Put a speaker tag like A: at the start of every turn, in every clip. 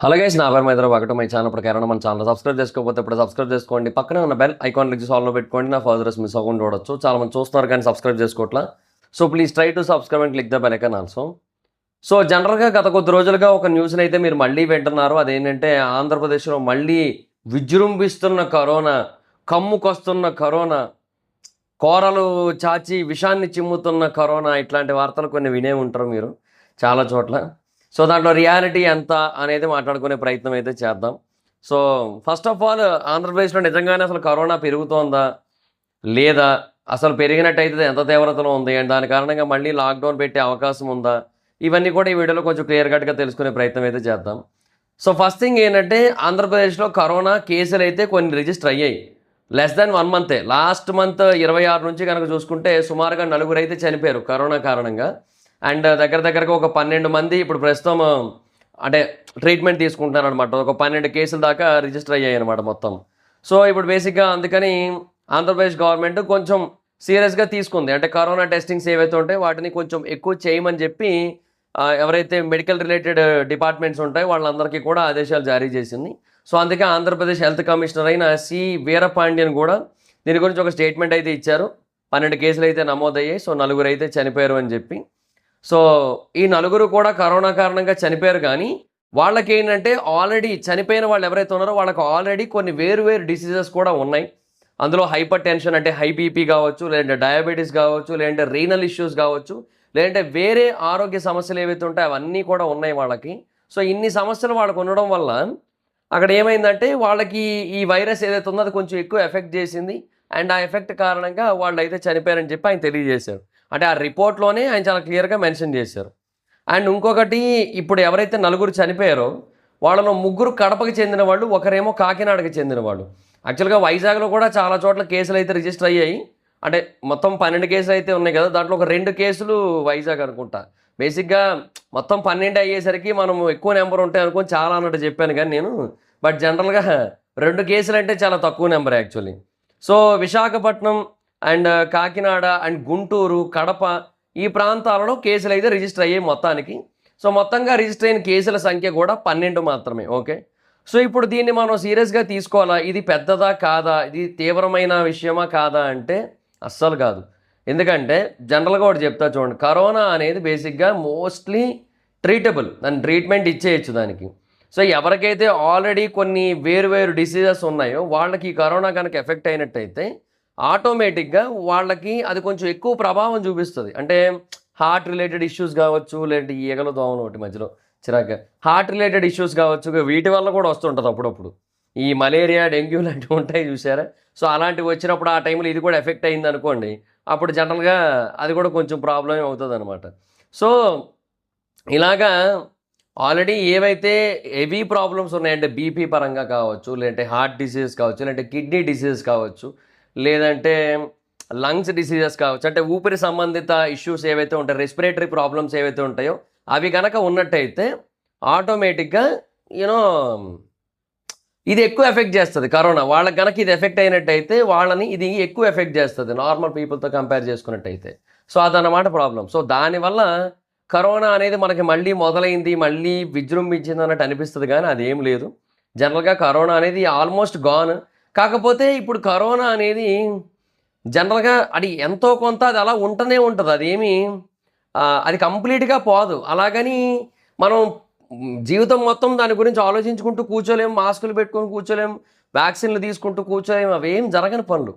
A: Hello guys, నా పేరు మైత్ర. ఒకటి మై ఛానల్ ప్రకారం మన ఛానల్ సబ్స్క్రైబ్ చేసుకోకపోతే ఇప్పుడు సబ్స్క్రైబ్ చేసుకోండి. పక్కనే ఉన్న బెల్ ఐకాన్ క్లిక్ చేసి ఆల్లో పెట్టుకోండి. నా ఫర్దర్స్ మిస్ అవ్వకుండా చూడొచ్చు. చాలా మంది చూస్తున్నారు కానీ సబ్స్క్రైబ్ చేసుకోవట్లా. So please try to subscribe and click the bell icon also. So జనరల్గా గత కొద్ది రోజులుగా ఒక న్యూస్ని అయితే మీరు మళ్ళీ వింటున్నారు. అదేంటంటే ఆంధ్రప్రదేశ్లో మళ్ళీ విజృంభిస్తున్న కరోనా, కమ్ముకొస్తున్న కరోనా, కోరలు చాచి విషాన్ని చిమ్ముతున్న కరోనా, ఇట్లాంటి వార్తలు కొన్ని వినే ఉంటారు మీరు చాలా చోట్ల. సో దాంట్లో రియాలిటీ ఎంత అనేది మాట్లాడుకునే ప్రయత్నం అయితే చేద్దాం. సో ఫస్ట్ ఆఫ్ ఆల్, ఆంధ్రప్రదేశ్లో నిజంగానే అసలు కరోనా పెరుగుతోందా లేదా, అసలు పెరిగినట్టయితే ఎంత తీవ్రతలో ఉంది అండ్ దాని కారణంగా మళ్ళీ లాక్డౌన్ పెట్టే అవకాశం ఉందా, ఇవన్నీ కూడా ఈ వీడియోలో కొంచెం క్లియర్ కట్గా తెలుసుకునే ప్రయత్నం అయితే చేద్దాం. సో ఫస్ట్ థింగ్ ఏంటంటే, ఆంధ్రప్రదేశ్లో కరోనా కేసులు అయితే కొన్ని రిజిస్టర్ అయ్యాయి. Less than 1 మంతే. లాస్ట్ మంత్ 26 నుంచి కనుక చూసుకుంటే సుమారుగా 4 అయితే చనిపోయారు కరోనా కారణంగా. అండ్ దగ్గరగా ఒక 12 మంది ఇప్పుడు ప్రస్తుతం అంటే ట్రీట్మెంట్ తీసుకుంటున్నారు అనమాట. ఒక 12 కేసుల దాకా రిజిస్టర్ అయ్యాయి అనమాట మొత్తం. సో ఇప్పుడు బేసిక్గా అందుకని ఆంధ్రప్రదేశ్ గవర్నమెంట్ కొంచెం సీరియస్గా తీసుకుంది. అంటే కరోనా టెస్టింగ్స్ ఏవైతే ఉంటాయో వాటిని కొంచెం ఎక్కువ చేయమని చెప్పి ఎవరైతే మెడికల్ రిలేటెడ్ డిపార్ట్మెంట్స్ ఉంటాయో వాళ్ళందరికీ కూడా ఆదేశాలు జారీ చేసింది. సో అందుకే ఆంధ్రప్రదేశ్ హెల్త్ కమిషనర్ అయిన సి వీరపాండ్యన్ కూడా దీని గురించి ఒక స్టేట్మెంట్ అయితే ఇచ్చారు. 12 కేసులు అయితే నమోదయ్యాయి. సో 4 అయితే చనిపోయారు అని చెప్పి. సో ఈ 4 కూడా కరోనా కారణంగా చనిపోయారు. కానీ వాళ్ళకి ఏంటంటే ఆల్రెడీ చనిపోయిన వాళ్ళు ఎవరైతే ఉన్నారో వాళ్ళకి ఆల్రెడీ కొన్ని వేరు డిసీజెస్ కూడా ఉన్నాయి. అందులో హైపర్ టెన్షన్ అంటే హై బీపీ కావచ్చు, లేదంటే డయాబెటీస్ కావచ్చు, లేదంటే రీనల్ ఇష్యూస్ కావచ్చు, లేదంటే వేరే ఆరోగ్య సమస్యలు ఏవైతే ఉంటాయో అవన్నీ కూడా ఉన్నాయి వాళ్ళకి. సో ఇన్ని సమస్యలు వాళ్ళకు ఉండడం వల్ల అక్కడ ఏమైందంటే వాళ్ళకి ఈ వైరస్ ఏదైతే ఉందో అది కొంచెం ఎక్కువ ఎఫెక్ట్ చేసింది. అండ్ ఆ ఎఫెక్ట్ కారణంగా వాళ్ళు అయితే చనిపోయారని చెప్పి ఆయన తెలియజేశారు. అంటే ఆ రిపోర్ట్లోనే ఆయన చాలా క్లియర్గా మెన్షన్ చేశారు. అండ్ ఇంకొకటి, ఇప్పుడు ఎవరైతే 4 చనిపోయారో వాళ్ళలో 3 కడపకి చెందిన వాళ్ళు, ఒకరేమో కాకినాడకి చెందిన వాళ్ళు. యాక్చువల్గా వైజాగ్లో కూడా చాలా చోట్ల కేసులు అయితే రిజిస్టర్ అయ్యాయి. అంటే మొత్తం 12 కేసులు అయితే ఉన్నాయి కదా, దాంట్లో ఒక 2 కేసులు వైజాగ్ అనుకుంటా. బేసిక్గా మొత్తం 12 అయ్యేసరికి మనం ఎక్కువ నెంబర్ ఉంటాయి అనుకొని చాలా అన్నట్టు చెప్పాను కానీ నేను. బట్ జనరల్గా 2 కేసులు అంటే చాలా తక్కువ number actually. So Visakhapatnam and Kakinada and Guntur, Kadapa ఈ ప్రాంతాలలో కేసులు అయితే రిజిస్టర్ అయ్యాయి మొత్తానికి. సో మొత్తంగా రిజిస్టర్ అయిన కేసుల సంఖ్య కూడా 12 మాత్రమే. ఓకే. సో ఇప్పుడు దీన్ని మనం సీరియస్గా తీసుకోవాలా, ఇది పెద్దదా కాదా, ఇది తీవ్రమైన విషయమా కాదా అంటే అస్సలు కాదు. ఎందుకంటే జనరల్గా ఒకటి చెప్తా చూడండి, కరోనా అనేది బేసిక్గా మోస్ట్లీ ట్రీటబుల్, దాని ట్రీట్మెంట్ ఇచ్చేయచ్చు దానికి. సో ఎవరికైతే ఆల్రెడీ కొన్ని వేరు డిసీజెస్ ఉన్నాయో వాళ్ళకి కరోనా కనుక ఎఫెక్ట్ అయినట్టయితే ఆటోమేటిక్గా వాళ్ళకి అది కొంచెం ఎక్కువ ప్రభావం చూపిస్తుంది. అంటే హార్ట్ రిలేటెడ్ ఇష్యూస్ కావచ్చు, లేదంటే ఈగల దోమలు ఒకటి మధ్యలో చిరాక హార్ట్ రిలేటెడ్ ఇష్యూస్ కావచ్చు, వీటి వల్ల కూడా వస్తుంటుంది అప్పుడప్పుడు. ఈ మలేరియా, డెంగ్యూ లాంటివి ఉంటాయి చూసారా. సో అలాంటివి వచ్చినప్పుడు ఆ టైంలో ఇది కూడా ఎఫెక్ట్ అయింది అనుకోండి, అప్పుడు జనరల్గా అది కూడా కొంచెం ప్రాబ్లం అవుతుంది అనమాట. సో ఇలాగా ఆల్రెడీ ఏవైతే హెవీ ప్రాబ్లమ్స్ ఉన్నాయంటే బీపీ పరంగా కావచ్చు, లేదంటే హార్ట్ డిసీజెస్ కావచ్చు, లేదంటే కిడ్నీ డిసీజెస్ కావచ్చు, లేదంటే లంగ్స్ డిసీజెస్ కావచ్చు, అంటే ఊపిరి సంబంధిత ఇష్యూస్ ఏవైతే ఉంటాయో, రెస్పిరేటరీ ప్రాబ్లమ్స్ ఏవైతే ఉంటాయో అవి కనుక ఉన్నట్టయితే ఆటోమేటిక్గా యూనో ఇది ఎక్కువ ఎఫెక్ట్ చేస్తుంది కరోనా. వాళ్ళకి కనుక ఇది ఎఫెక్ట్ అయినట్టయితే వాళ్ళని ఇది ఎక్కువ ఎఫెక్ట్ చేస్తుంది నార్మల్ పీపుల్తో కంపేర్ చేసుకున్నట్టయితే. సో అదన్నమాట ప్రాబ్లం. సో దానివల్ల కరోనా అనేది మనకి మళ్ళీ మొదలైంది, మళ్ళీ విజృంభించింది అన్నట్టు అనిపిస్తుంది కానీ అదేం లేదు. జనరల్గా కరోనా అనేది ఆల్మోస్ట్ గాన్. కాకపోతే ఇప్పుడు కరోనా అనేది జనరల్గా అది ఎంతో కొంత అది అలా ఉంటూనే ఉంటుంది. అదేమి అది కంప్లీట్గా పోదు. అలాగని మనం జీవితం మొత్తం దాని గురించి ఆలోచించుకుంటూ కూర్చోలేము, మాస్కులు పెట్టుకొని కూర్చోలేము, వ్యాక్సిన్లు తీసుకుంటూ కూర్చోలేము. అవేం జరగని పనులు.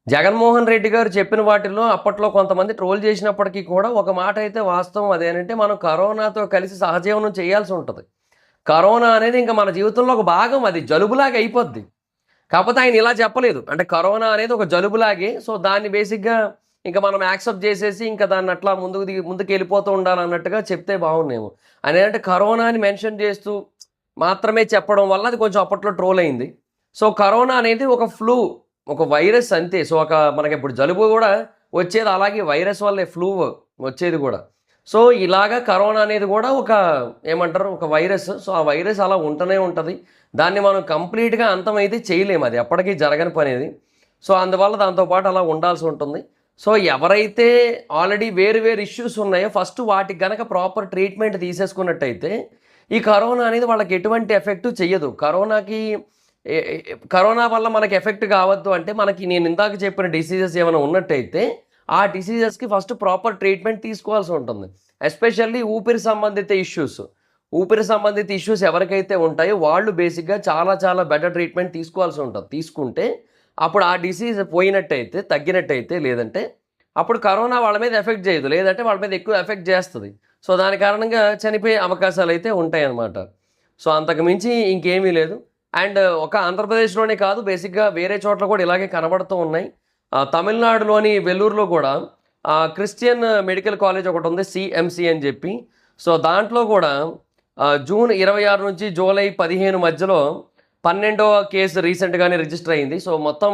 A: జగన్మోహన్ రెడ్డి గారు చెప్పిన వాటిల్లో అప్పట్లో కొంతమంది ట్రోల్ చేసినప్పటికీ కూడా ఒక మాట అయితే వాస్తవం. అదేంటంటే మనం కరోనాతో కలిసి సహజీవనం చేయాల్సి ఉంటుంది. కరోనా అనేది ఇంకా మన జీవితంలో ఒక భాగం, అది జలుబులాగా అయిపోద్ది. కాకపోతే ఆయన ఇలా చెప్పలేదు. అంటే కరోనా అనేది ఒక జలుబులాగే, సో దాన్ని బేసిక్గా ఇంకా మనం యాక్సెప్ట్ చేసేసి ఇంకా దాన్ని అట్లా ముందుకు వెళ్ళిపోతూ ఉండాలన్నట్టుగా చెప్తే బాగుండేమో. ఆయన ఏంటంటే కరోనాని మెన్షన్ చేస్తూ మాత్రమే చెప్పడం వల్ల అది కొంచెం అప్పట్లో ట్రోల్ అయింది. సో కరోనా అనేది ఒక ఫ్లూ, ఒక వైరస్ అంతే. సో మనకి ఇప్పుడు జలుబు కూడా వచ్చేది అలాగే వైరస్ వల్లే, ఫ్లూ వచ్చేది కూడా. సో ఇలాగా కరోనా అనేది కూడా ఒక ఏమంటారు, ఒక వైరస్. సో ఆ వైరస్ అలా ఉంటూనే ఉంటుంది. దాన్ని మనం కంప్లీట్గా అంతమైతే చేయలేము, అది ఎప్పటికీ జరగని పనేది. సో అందువల్ల దాంతోపాటు అలా ఉండాల్సి ఉంటుంది. సో ఎవరైతే ఆల్రెడీ వేరు ఇష్యూస్ ఉన్నాయో ఫస్ట్ వాటికి కనుక ప్రాపర్ ట్రీట్మెంట్ తీసేసుకున్నట్టయితే ఈ కరోనా అనేది వాళ్ళకి ఎటువంటి ఎఫెక్ట్ చెయ్యదు. కరోనా వల్ల మనకి ఎఫెక్ట్ కావద్దు అంటే మనకి నేను ఇందాక చెప్పిన డిసీజెస్ ఏమైనా ఉన్నట్టయితే ఆ డిసీజెస్కి ఫస్ట్ ప్రాపర్ ట్రీట్మెంట్ తీసుకోవాల్సి ఉంటుంది. ఎస్పెషల్లీ ఊపిరి సంబంధిత ఇష్యూస్ ఎవరికైతే ఉంటాయో వాళ్ళు బేసిక్గా చాలా చాలా బెటర్ ట్రీట్మెంట్ తీసుకోవాల్సి ఉంటుంది. తీసుకుంటే అప్పుడు ఆ డిసీజ్ పోయినట్టయితే, తగ్గినట్టయితే, లేదంటే అప్పుడు కరోనా వాళ్ళ మీద ఎఫెక్ట్ చేయదు, లేదంటే వాళ్ళ మీద ఎక్కువ ఎఫెక్ట్ చేస్తుంది. సో దాని కారణంగా చనిపోయే అవకాశాలు అయితే ఉంటాయి అన్నమాట. సో అంతకు మించి ఇంకేమీ లేదు. అండ్ ఒక ఆంధ్రప్రదేశ్లోనే కాదు, బేసిక్గా వేరే చోట్ల కూడా ఇలాగే కనబడుతూ ఉన్నాయి. తమిళనాడులోని వెల్లూరులో కూడా క్రిస్టియన్ మెడికల్ కాలేజ్ ఒకటి ఉంది, సిఎంసి అని చెప్పి. సో దాంట్లో కూడా జూన్ 26 నుంచి జూలై 15 మధ్యలో 12వ కేసు రీసెంట్గానే రిజిస్టర్ అయింది. సో మొత్తం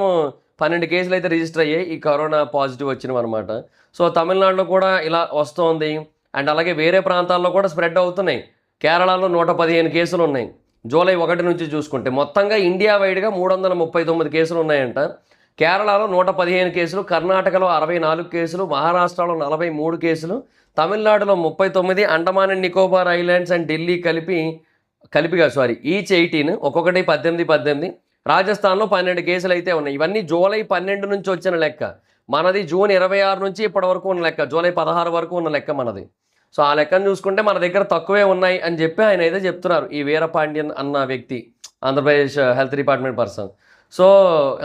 A: 12 కేసులు అయితే రిజిస్టర్ అయ్యాయి ఈ కరోనా పాజిటివ్ వచ్చినవి అనమాట. సో తమిళనాడులో కూడా ఇలా వస్తోంది. అండ్ అలాగే వేరే ప్రాంతాల్లో కూడా స్ప్రెడ్ అవుతున్నాయి. కేరళలో 115 కేసులు ఉన్నాయి జూలై 1 నుంచి చూసుకుంటే. మొత్తంగా ఇండియా వైడ్గా 339 కేసులు ఉన్నాయంట. కేరళలో 115 కేసులు, కర్ణాటకలో 64 కేసులు, మహారాష్ట్రలో 43 కేసులు, తమిళనాడులో 39, Andaman and Nicobar islands and Delhi కలిపిగా ఈచ్ 18, ఒక్కొక్కటి 18. రాజస్థాన్లో 12 కేసులు అయితే ఉన్నాయి. ఇవన్నీ జూలై 12 నుంచి వచ్చిన లెక్క. మనది జూన్ 26 నుంచి ఇప్పటి వరకు ఉన్న లెక్క, జూలై 16 వరకు ఉన్న లెక్క మనది. సో ఆ లెక్కను చూసుకుంటే మన దగ్గర తక్కువే ఉన్నాయి అని చెప్పి ఆయన అయితే చెప్తున్నారు, ఈ వీరపాండ్యన్ అన్న వ్యక్తి, Andhra Pradesh health department person. So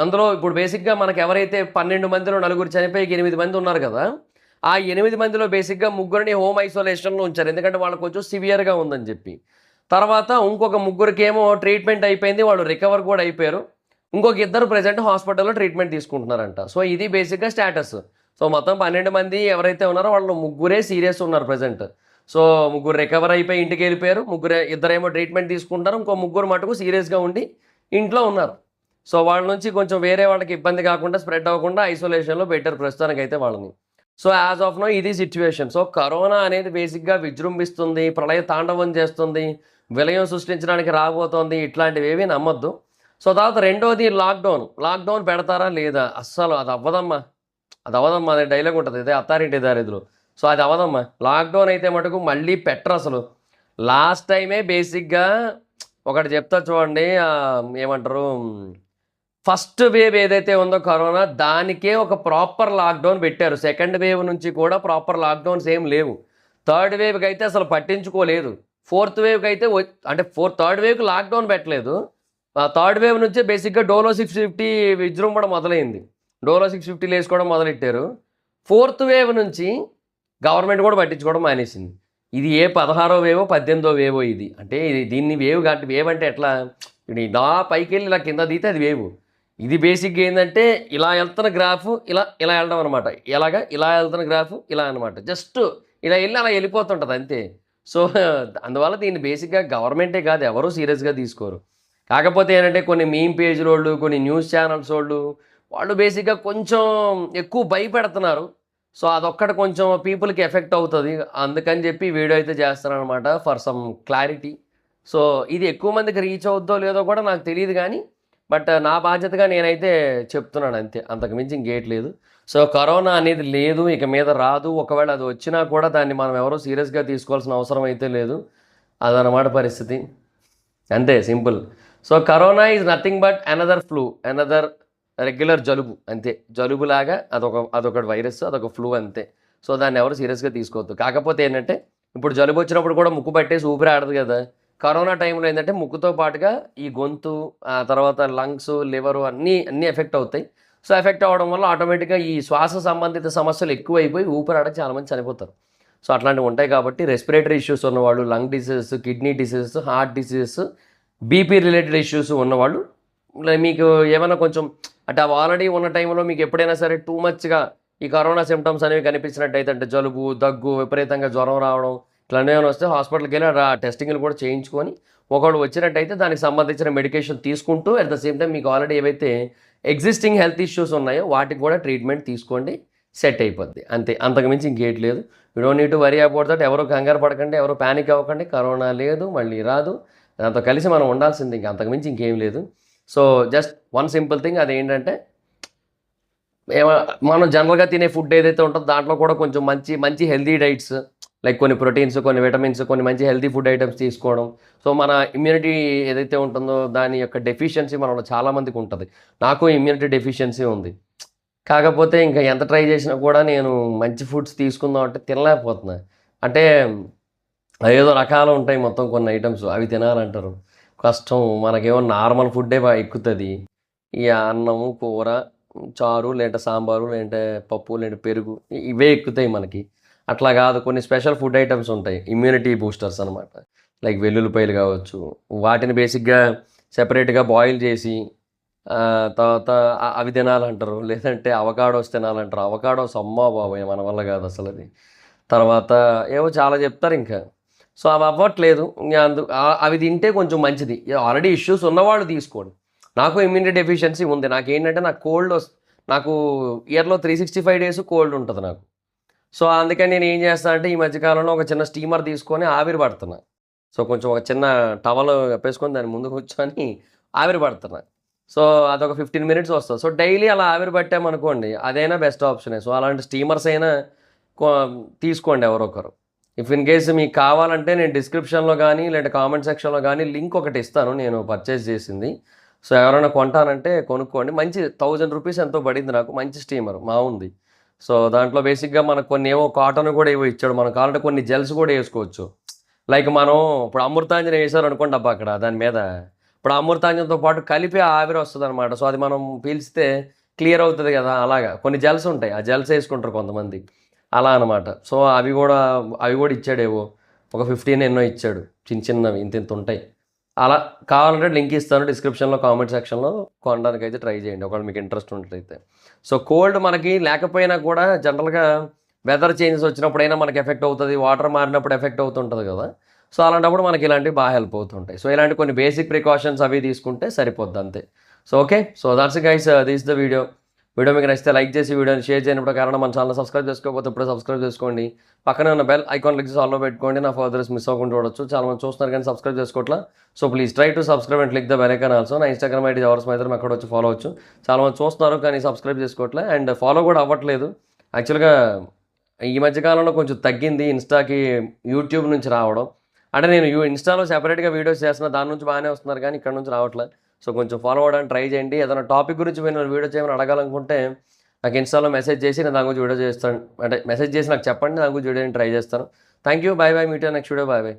A: అందులో ఇప్పుడు బేసిక్గా మనకు ఎవరైతే 12 మందిలో 4 చనిపోయి 8 మంది ఉన్నారు కదా, ఆ 8 మందిలో బేసిక్గా 3 హోమ్ ఐసోలేషన్లో ఉంచారు, ఎందుకంటే వాళ్ళకి కొంచెం సివియర్గా ఉందని చెప్పి. తర్వాత ఇంకొక 3 ట్రీట్మెంట్ అయిపోయింది, వాళ్ళు రికవర్ కూడా అయిపోయారు. ఇంకొక 2 ప్రజెంట్ హాస్పిటల్లో ట్రీట్మెంట్ తీసుకుంటున్నారంట. సో ఇది బేసిక్గా స్టేటస్. సో మొత్తం 12 మంది ఎవరైతే ఉన్నారో వాళ్ళు 3 సీరియస్ ఉన్నారు ప్రజెంట్. సో 3 రికవర్ అయిపోయి ఇంటికి వెళ్ళిపోయారు, 2 ట్రీట్మెంట్ తీసుకుంటారు, ఇంకో 3 మటుకు సీరియస్గా ఉండి ఇంట్లో ఉన్నారు. సో వాళ్ళ నుంచి కొంచెం వేరే వాళ్ళకి ఇబ్బంది కాకుండా, స్ప్రెడ్ అవ్వకుండా ఐసోలేషన్లో పెట్టారు ప్రస్తుతానికి అయితే వాళ్ళని. సో యాజ్ ఆఫ్ నో ఇది సిచ్యువేషన్. సో కరోనా అనేది బేసిక్గా విజృంభిస్తుంది, ప్రళయ తాండవం చేస్తుంది, విలయం సృష్టించడానికి రాబోతోంది, ఇట్లాంటివి ఏమీ నమ్మొద్దు. సో తర్వాత రెండోది లాక్డౌన్ పెడతారా లేదా, అస్సలు అది అవ్వదమ్మా. అదే డైలాగ్ ఉంటుంది, ఇదే అత్తారింటి దారిద్రులు. సో అది అవ్వదమ్మా. లాక్డౌన్ అయితే మటుకు మళ్ళీ పెట్టరు అసలు. లాస్ట్ టైమే బేసిక్గా ఒకటి చెప్తా చూడండి, ఏమంటారు, ఫస్ట్ వేవ్ ఏదైతే ఉందో కరోనా, దానికే ఒక ప్రాపర్ లాక్డౌన్ పెట్టారు. సెకండ్ వేవ్ నుంచి కూడా ప్రాపర్ లాక్డౌన్స్ ఏం లేవు. థర్డ్ వేవ్కి అయితే అసలు పట్టించుకోలేదు. ఫోర్త్ వేవ్కి అయితే థర్డ్ వేవ్కి లాక్డౌన్ పెట్టలేదు. థర్డ్ వేవ్ నుంచే బేసిక్గా డోలో 650 విజృంభణ మొదలైంది, డోలో 650 వేసుకోవడం మొదలెట్టారు. ఫోర్త్ వేవ్ నుంచి గవర్నమెంట్ కూడా పట్టించుకోవడం మానేసింది. ఇది ఏ 16వ వేవో 18వ వేవో ఇది. అంటే దీన్ని వేవ్ అంటే ఎట్లా, ఇలా పైకి వెళ్ళి ఇలా కింద దిగితే అది వేవ్. ఇది బేసిక్గా ఏంటంటే ఇలా వెళ్తున్న గ్రాఫ్ ఇలా వెళ్ళడం అనమాట. ఇలా వెళ్తున్న గ్రాఫ్ ఇలా అనమాట, జస్ట్ ఇలా వెళ్ళి అలా వెళ్ళిపోతుంటుంది అంతే. సో అందువల్ల దీన్ని బేసిక్గా గవర్నమెంటే కాదు ఎవరూ సీరియస్గా తీసుకోరు. కాకపోతే ఏంటంటే కొన్ని మీమ్ పేజ్ వాళ్ళు, కొన్ని న్యూస్ ఛానల్స్ వాళ్ళు బేసిక్గా కొంచెం ఎక్కువ భయపెడుతున్నారు. సో అదొక్కటి కొంచెం పీపుల్కి ఎఫెక్ట్ అవుతుంది, అందుకని చెప్పి వీడియో అయితే చేస్తాను అనమాట, ఫర్ సమ్ క్లారిటీ. సో ఇది ఎక్కువ మందికి రీచ్ అవుద్దో లేదో కూడా నాకు తెలియదు, కానీ బట్ నా బాధ్యతగా నేనైతే చెప్తున్నాను అంతే, అంతకు మించి ఇంకేట్ లేదు. సో కరోనా అనేది లేదు, ఇక మీద రాదు. ఒకవేళ అది వచ్చినా కూడా దాన్ని మనం ఎవరో సీరియస్గా తీసుకోవాల్సిన అవసరం అయితే లేదు. అదనమాట పరిస్థితి, అంతే simple. So corona is nothing but another regular జలుబు, అంతే. జలుబులాగా అదొక వైరస్, అదొక ఫ్లూ అంతే. సో దాన్ని ఎవరు సీరియస్గా తీసుకోవద్దు. కాకపోతే ఏంటంటే ఇప్పుడు జలుబు వచ్చినప్పుడు కూడా ముక్కు పట్టేసి ఊపిరి ఆడదు కదా. కరోనా టైంలో ఏంటంటే ముక్కుతో పాటుగా ఈ గొంతు, తర్వాత లంగ్స్, లివరు అన్నీ ఎఫెక్ట్ అవుతాయి. సో ఎఫెక్ట్ అవ్వడం వల్ల ఆటోమేటిక్గా ఈ శ్వాస సంబంధిత సమస్యలు ఎక్కువైపోయి ఊపిరాడక చాలామంది చనిపోతారు. సో అట్లాంటివి ఉంటాయి కాబట్టి రెస్పిరేటరీ ఇష్యూస్ ఉన్నవాళ్ళు, lung diseases, kidney diseases, heart diseases, BP related issues ఉన్నవాళ్ళు, మీకు ఏమైనా కొంచెం అంటే ఆల్రెడీ ఉన్న టైంలో మీకు ఎప్పుడైనా సరే టూ మచ్గా ఈ కరోనా సిమ్టమ్స్ అనేవి కనిపించినట్టయితే, అంటే జలుబు, దగ్గు, విపరీతంగా జ్వరం రావడం, ఇట్లాంటివి ఏమైనా వస్తే హాస్పిటల్కి వెళ్ళి టెస్టింగ్లు కూడా చేయించుకొని ఒకళ్ళు వచ్చినట్టయితే దానికి సంబంధించిన మెడికేషన్ తీసుకుంటూ అట్ ద సేమ్ టైం మీకు ఆల్రెడీ ఏవైతే ఎగ్జిస్టింగ్ హెల్త్ ఇష్యూస్ ఉన్నాయో వాటికి కూడా ట్రీట్మెంట్ తీసుకోండి, సెట్ అయిపోద్ది అంతే. అంతకుమించి ఇంకేట్ లేదు. You don't need to worry about that. ఎవరు కంగారు పడకండి, ఎవరు ప్యానిక్ అవ్వకండి. కరోనా లేదు, మళ్ళీ రాదు, దాంతో కలిసి మనం ఉండాల్సింది, ఇంకా అంతకుమించి ఇంకేం లేదు. So just one simple thing, అదేంటంటే మనం జనరల్గా తినే ఫుడ్ ఏదైతే ఉంటుందో దాంట్లో కూడా కొంచెం మంచి హెల్దీ డైట్స్, లైక్ కొన్ని ప్రోటీన్స్, కొన్ని విటమిన్స్, కొన్ని మంచి హెల్తీ ఫుడ్ ఐటమ్స్ తీసుకోవడం. సో, మన ఇమ్యూనిటీ ఏదైతే ఉంటుందో దాని యొక్క డెఫిషియన్సీ మనలో చాలామందికి ఉంటది. నాకు ఇమ్యూనిటీ డెఫిషియన్సీ ఉంది. కాకపోతే ఇంకా ఎంత ట్రై చేసినా కూడా నేను మంచి ఫుడ్స్ తీసుకుందాం అంటే తినలేకపోతున్నా. అంటే ఏదో రకాలు ఉంటాయి మొత్తం కొన్ని ఐటమ్స్ అవి తినాలంటారు. కష్టం. మనకేమో నార్మల్ ఫుడ్డే ఎక్కుతది. ఈ అన్నము, కూర, చారు లేదంటే సాంబారు లేదంటే పప్పు లేదంటే పెరుగు ఇవే ఎక్కుతాయి మనకి. అట్లా కాదు కొన్ని స్పెషల్ ఫుడ్ ఐటమ్స్ ఉంటాయి. ఇమ్యూనిటీ బూస్టర్స్ అనమాట. లైక్ వెల్లుల్లిపాయలు కావచ్చు. వాటిని బేసిక్‌గా సెపరేట్‌గా బాయిల్ చేసి తర్వాత అవి తినాలంటారు. లేదంటే అవకాడోస్ తినాలంటారు. అవకాడోస్ అమ్మా బాబోయ్! మన వల్ల కాదు అసలది. తర్వాత ఏవో చాలా చెప్తారింకా. సో, అవి అవ్వట్లేదు. ఇంగ అవి తింటే కొంచెం మంచిది. ఆల్రెడీ ఇష్యూస్ ఉన్నవాళ్ళు తీసుకోండి. నాకు ఇమ్యూనిటీ డెఫిషియన్సీ ఉంది. నాకేంటంటే నాకు ఇయర్‌లో 365 డేస్ కోల్డ్ ఉంటది నాకు. సో, అందుకని నేనేం చేస్తానంటే ఈ మధ్య కాలంలో ఒక చిన్న స్టీమర్ తీసుకొని ఆవిరి పడుతున్నా. సో, కొంచెం ఒక చిన్న టవల్ కప్పేసుకొని దాని ముందు కూర్చొని ఆవిరి పడుతున్నా. సో, అదొక 15 మినిట్స్ వస్తది. సో, డైలీ అలా ఆవిరి పట్టామనుకోండి అదైనా బెస్ట్ ఆప్షనే. సో, అలాంటి స్టీమర్స్ అయినా కొ తీసుకోండి ఎవరో ఒకరు. ఇఫ్ ఇన్ కేస్ మీకు కావాలంటే నేను డిస్క్రిప్షన్‌లో గానీ, లేదంటే కామెంట్ సెక్షన్‌లో గానీ లింక్ ఒకటి ఇస్తాను నేను పర్చేస్ చేసింది. సో, ఎవరైనా కొంటానంటే కొనుక్కోండి. మంచి రూ. 1000 ఎంతో పడింది నాకు. మంచి స్టీమర్ మావుంది. సో, దాంట్లో బేసిక్‌గా మనకు కొన్నేమో కాటన్ కూడా ఏవో ఇచ్చాడు. మనం కావాలంటే కొన్ని జెల్స్ కూడా ఏసుకోవచ్చు. లైక్ మనం ఇప్పుడు అమృతాంజన్ ఏసారనుకోండి అబ్బా అక్కడ దాని మీద. ఇప్పుడు అమృతాంజన్‌తో పాటు కలిపి ఆవిరి వస్తదనమాట. సో, అది మనం పీల్చితే క్లియర్ అవుతది గదా! అలాగా. కొన్ని జెల్స్ ఉంటాయి. ఆ జెల్స్ ఏసుకుంటారు కొంతమంది. అలా అనమాట. సో, అవి గూడా ఇచ్చాడేవో. ఒక 15 ఎన్నో ఇచ్చాడు. చిన్నవి ఇంతింతుంటాయి. అలా కావాలంటే లింక్ ఇస్తాను డిస్క్రిప్షన్‌లో, కామెంట్ సెక్షన్‌లో కొనడానికైతే ట్రై చేయండి. ఒకవేళ మీకు ఇంట్రెస్ట్ ఉన్నట్లయితే. సో, కోల్డ్ మనకి లేకపోయినా కూడా జనరల్‌గా వెదర్ చేంజెస్ వచ్చినప్పుడైనా మనకి ఎఫెక్ట్ అవుతది. వాటర్ మారినప్పుడు ఎఫెక్ట్ అవుతుంటది గదా! సో, అలాంటప్పుడు మనకి ఇలాంటివి హెల్ప్ అవుతుంటాయి. సో, ఇలాంటి కొన్ని బేసిక్ ప్రికాషన్స్ అవి తీసుకుంటే సరిపోద్ది అంతే. So, okay. So, that's it guys. This the video. Video మీకు నచ్చితే లైక్ చేసి వీడియోని షేర్ చేయనప్పుడు కారణం మన ఛానల్ సబ్స్క్రైబ్ చేసుకోకపోతే ఇప్పుడే సబ్స్క్రైబ్ చేసుకోండి. పక్కనే ఉన్న బెల్ ఐకాన్ క్లిక్ చేసి ఆల్‌లో పెట్టుకోండి. నా ఫర్దర్స్ మిస్ అవ్వకుండా చూడొచ్చు. చాలా మంది చూస్తున్నారు కానీ సబ్స్క్రైబ్ చేసుకోవట్లా. So, please try to subscribe and click the bell icon also. నా ఇన్‌స్టాగ్రామ్ ఐడీ జవహర్స్ మైత్రం అక్కడ వచ్చి ఫాలో అవ్వచ్చు. చాలా మంది చూస్తున్నారు కానీ సబ్స్క్రైబ్ చేసుకోవట్లే అండ్ ఫాలో కూడా అవ్వట్లేదు. యాక్చువల్‌గా ఈ మధ్య కాలంలో కొంచెం తగ్గింది ఇన్‌స్టాకి యూట్యూబ్ నుంచి రావడం. అంటే నేను ఇన్‌స్టాలో సెపరేట్‌గా వీడియోస్ చేస్తున్నా. దాని నుంచి బాగానే వస్తున్నారు కానీ ఇక్కడ నుంచి రావట్లే. సో, కొంచెం ఫాలో అవ్వడానికి ట్రై చేయండి. ఏదైనా టాపిక్ గురించి మీరు వీడియో చేయమని అడగాలనుకుంటే నాకు ఇన్‌స్టాలో మెసేజ్ చేసి నేను దాని గురించి వీడియో చేస్తాను. అంటే మెసేజ్ చేసి నాకు చెప్పండి. దాని గురించి వీడియో ట్రై చేస్తాను. Thank you. By by. Meet you next video. By by.